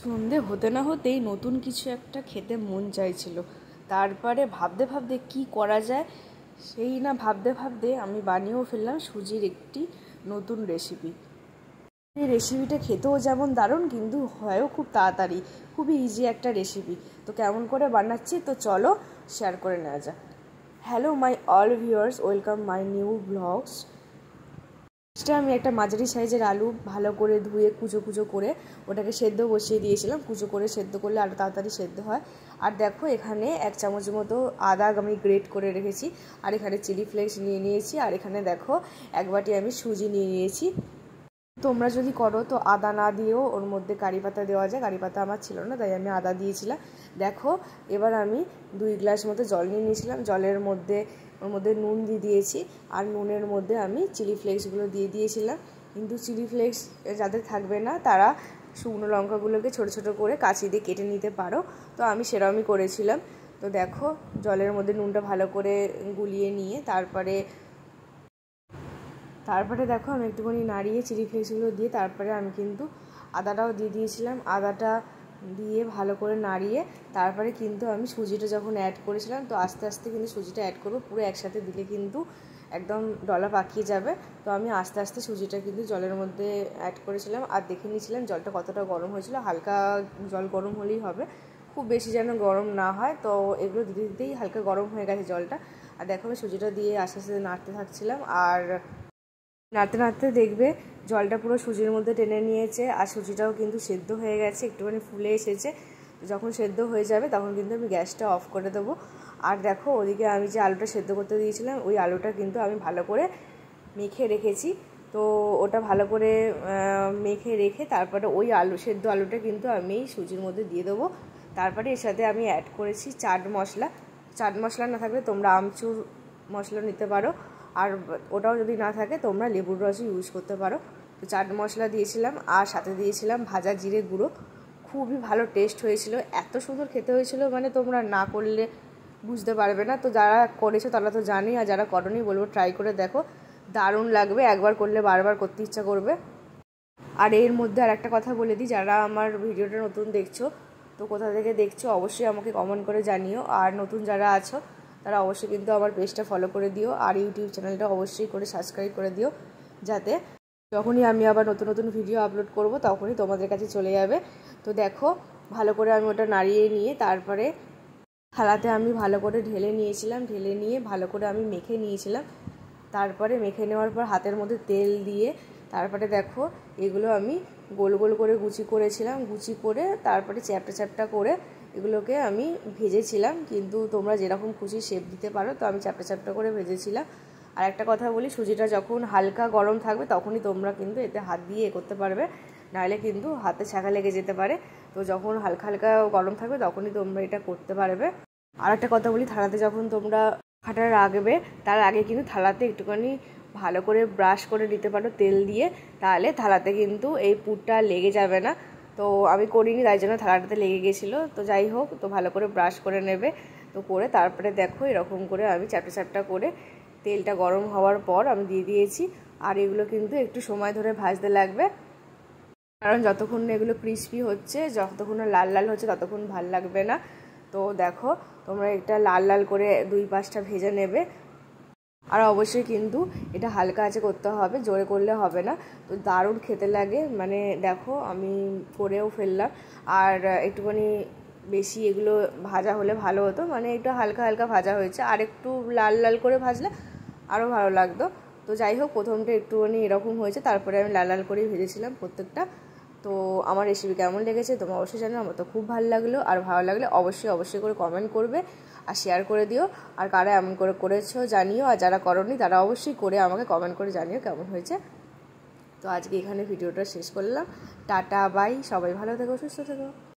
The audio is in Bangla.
সন্ধে হতে না হতেই নতুন কিছু একটা খেতে মন চাইছিল। তারপরে ভাবতে ভাবতে কি করা যায়, সেই না ভাবতে ভাবতে আমি বানিয়েও ফেললাম সুজির একটি নতুন রেসিপি। এই রেসিপিটা খেতেও যেমন দারুণ, কিন্তু হয়ও খুব তাড়াতাড়ি, খুবই ইজি একটা রেসিপি। তো কেমন করে বানাচ্ছি তো চলো শেয়ার করে নেওয়া যাক। Hello my all viewers, welcome my new blogs. আমি একটা মাঝারি সাইজের আলু ভালো করে ধুয়ে কুচো কুচো করে ওটাকে সেদ্ধ বসিয়ে দিয়েছিলাম। কুচো করে সেদ্ধ করলে আরও তাড়াতাড়ি সেদ্ধ হয়। আর দেখো এখানে 1 চামচ মতো আদা আমি গ্রেট করে রেখেছি, আর এখানে চিলি ফ্লেক্স নিয়ে নিয়েছি, আর এখানে দেখো 1 বাটি আমি সুজি নিয়ে নিয়েছি। তোমরা যদি করো তো আদা না দিয়েও ওর মধ্যে কারি পাতা দেওয়া যায়, কারি পাতা আমার ছিল না তাই আমি আদা দিয়েছিলাম। দেখো এবার আমি 2 গ্লাস মতো জল নিয়ে নিয়েছিলাম, জলের মধ্যে ওর মধ্যে নুন দিয়ে দিয়েছি, আর নুনের মধ্যে আমি চিলি ফ্লেক্সগুলো দিয়ে দিয়েছিলাম। কিন্তু চিলি ফ্লেক্স যাদের থাকবে না তারা শুকনো লঙ্কাগুলোকে ছোট ছোট করে কাঁচি দিয়ে কেটে নিতে পারো, তো আমি সেরকমই করেছিলাম। তো দেখো জলের মধ্যে নুনটা ভালো করে গুলিয়ে নিয়ে তারপরে দেখো আমি একটুখানি নাড়িয়ে চিলি ফ্লেক্সগুলো দিয়ে তারপরে আমি কিন্তু আদাটাও দিয়ে দিয়েছিলাম। আদাটা দিয়ে ভালো করে নাড়িয়ে তারপরে কিন্তু আমি সুজিটা যখন অ্যাড করেছিলাম, তো আস্তে আস্তে কিন্তু সুজিটা অ্যাড করবো, পুরো একসাথে দিলে কিন্তু একদম ডলা পাকিয়ে যাবে। তো আমি আস্তে আস্তে সুজিটা কিন্তু জলের মধ্যে অ্যাড করেছিলাম, আর দেখে নিয়েছিলাম জলটা কতটা গরম হয়েছিল। হালকা জল গরম হলেই হবে, খুব বেশি যেন গরম না হয়। তো এগুলো দিতে দিতেই হালকা গরম হয়ে গেছে জলটা। আর দেখো আমি সুজিটা দিয়ে আস্তে আস্তে নাড়তে থাকছিলাম, আর নাড়তে নাড়তে দেখবে জলটা পুরো সুজির মধ্যে টেনে নিয়েছে, আর সুজিটাও কিন্তু সেদ্ধ হয়ে গেছে, একটুখানি ফুলে এসেছে। যখন সেদ্ধ হয়ে যাবে তখন কিন্তু আমি গ্যাসটা অফ করে দেবো। আর দেখো ওদিকে আমি যে আলুটা সেদ্ধ করতে দিয়েছিলাম, ওই আলুটা কিন্তু আমি ভালো করে মেখে রেখেছি। তো ওটা ভালো করে মেখে রেখে তারপরে ওই সেদ্ধ আলুটা কিন্তু আমি সুজির মধ্যে দিয়ে দেবো। তারপরে এর সাথে আমি অ্যাড করেছি চাট মশলা। চাট মশলা না থাকলে তোমরা আমচুর মশলা নিতে পারো, আর ওটাও যদি না থাকে তোমরা লেবুর রসও ইউজ করতে পারো। তো চাট মশলা দিয়েছিলাম, আর সাথে দিয়েছিলাম ভাজা জিরে গুঁড়ো। খুবই ভালো টেস্ট হয়েছিল, এত সুন্দর খেতে হয়েছিল, মানে তোমরা না করলে বুঝতে পারবে না। তো যারা করেছো তারা তো জানি, আর যারা করোনি বলবো ট্রাই করে দেখো, দারুণ লাগবে, একবার করলে বারবার করতে ইচ্ছা করবে। আর এর মধ্যে আর একটা কথা বলে দিই, যারা আমার ভিডিওটা নতুন দেখছো তো কোথা থেকে দেখছো অবশ্যই আমাকে কমেন্ট করে জানিও। আর নতুন যারা আছো তারা অবশ্যই কিন্তু আমার পেজটা ফলো করে দিও, আর ইউটিউব চ্যানেলটা অবশ্যই করে সাবস্ক্রাইব করে দিও, যাতে যখনই আমি আবার নতুন নতুন ভিডিও আপলোড করব তখনই তোমাদের কাছে চলে যাবে। তো দেখো ভালো করে আমি ওটা নাড়িয়ে নিয়ে তারপরে থালাতে আমি ভালো করে ঢেলে নিয়েছিলাম, ঢেলে নিয়ে ভালো করে আমি মেখে নিয়েছিলাম। তারপরে মেখে নেওয়ার পর হাতের মধ্যে তেল দিয়ে তারপরে দেখো এগুলো আমি গোল গোল করে গুচি করেছিলাম, গুচি করে তারপরে চ্যাপটা চ্যাপটা করে এগুলোকে আমি ভেজেছিলাম। কিন্তু তোমরা যেরকম খুশি শেপ দিতে পারো, তো আমি চ্যাপটা চ্যাপটা করে ভেজেছিলাম। আর একটা কথা বলি, সুজিটা যখন হালকা গরম থাকবে তখনই তোমরা কিন্তু এতে হাত দিয়ে করতে পারবে, নাহলে কিন্তু হাতে ছ্যাঁকা লেগে যেতে পারে। তো যখন হালকা হালকা গরম থাকবে তখনই তোমরা এটা করতে পারবে। আর একটা কথা বলি, থালাতে যখন তোমরা খাটা রাখবে তার আগে কিন্তু থালাতে একটুখানি ভালো করে ব্রাশ করে নিতে পারো তেল দিয়ে, তাহলে থালাতে কিন্তু এই পুরটা লেগে যাবে না। তো আমি করিনি তাই জন্য থালাটাতে লেগে গেছিলো। তো যাই হোক, তো ভালো করে ব্রাশ করে নেবে। তো করে তারপরে দেখো এরকম করে আমি চ্যাপটা চ্যাপটা করে তেলটা গরম হওয়ার পর আমি দিয়ে দিয়েছি। আর এগুলো কিন্তু একটু সময় ধরে ভাজতে লাগবে, কারণ যতক্ষণ না এগুলো ক্রিস্পি হচ্ছে, যতক্ষণ না লাল লাল হচ্ছে ততক্ষণ ভাল লাগবে না। তো দেখো তোমরা এটা লাল লাল করে 2 পাশটা ভেজে নেবে। আর অবশ্যই কিন্তু এটা হালকা আঁচে করতে হবে, জোরে করলে হবে না। তো দারুণ খেতে লাগে, মানে দেখো আমি করেও ফেললাম। আর একটুখানি বেশি এগুলো ভাজা হলে ভালো হতো, মানে একটু হালকা হালকা ভাজা হয়েছে, আর একটু লাল লাল করে ভাজলে আরও ভালো লাগতো। তো যাই হোক প্রথমটা একটুখানি এরকম হয়েছে, তারপরে আমি লাল লাল করেই ভেজেছিলাম প্রত্যেকটা। তো আমার রেসিপি কেমন লেগেছে তোমরা অবশ্যই জানো, আমার তো খুব ভালো লাগলো। আর ভালো লাগলে অবশ্যই অবশ্যই করে কমেন্ট করবে আর শেয়ার করে দিও। আর কারা এমন করে করেছো জানিও, আর যারা করোনি তারা অবশ্যই করে আমাকে কমেন্ট করে জানিও কেমন হয়েছে। তো আজকে এখানে ভিডিওটা শেষ করলাম, টাটা বাই, সবাই ভালো থেকো, সুস্থ থেকো।